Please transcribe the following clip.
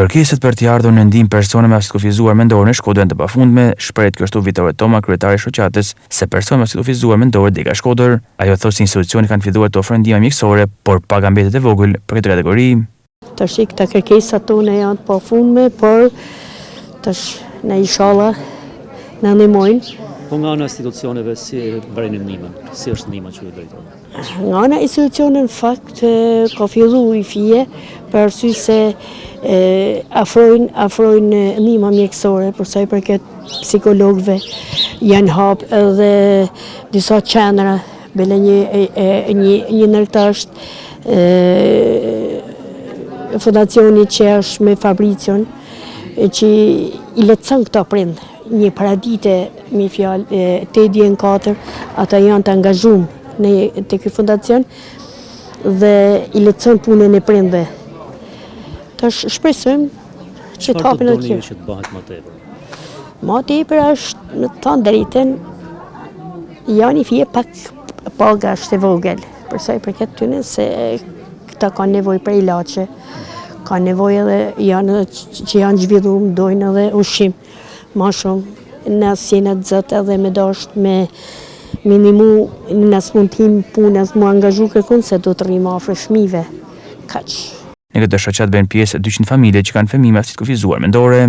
Kërkeset për t'i ardhur në ndihmë persone me aftësi të kufizuar mendore në Shkodër janë të pafundme, shpreh kështu Vitore Toma, kryetari i shoqatës se persone me aftësi të kufizuar mendore dega Shkodër. Ajo thotë se institucioni kanë filluar të ofrojnë ndihmë mjekësore, por paga mbetet e vogël për këtë kategori. Tash këta kërkesat tona janë të pafundme, por tash ne inshallah na ndihmojnë. Po nga ana institucioneve si bëjnë ndihmën? Si është ndihma që ju drejton? Nga ana institucione në fakt ka filluar i fije për arsye se afrojnë ndihma mjekësore për sa i përket psikologëve, janë hap edhe disa qendra, bile një ndërtash fondacioni që është me Fabricion që i lehtëson këto prind. Një paradite me fjalë 8-4 ata janë të angazhuar në ky fondacion dhe i lehtëson punën e prindve. Tash shpresojmë që të hapin edhe që të bëhet më tepër. Më tepër është në të thënë drejtën janë i fije pak paga është e vogël. Për sa i përket tyre se këta kanë nevojë për ilaçe, kanë nevojë edhe janë që janë zhvilluar, dojnë edhe ushqim. Ma shumë, nësë jene të zëtë edhe me dasht me minimu, nësë mund t'him punës, mu angazhu kërkun se do të rrimë afër fëmijëve. Kaq. Në këtë shoqat bën pjesë 200 familje që kanë fëmijë me aftësi të kufizuar mendore.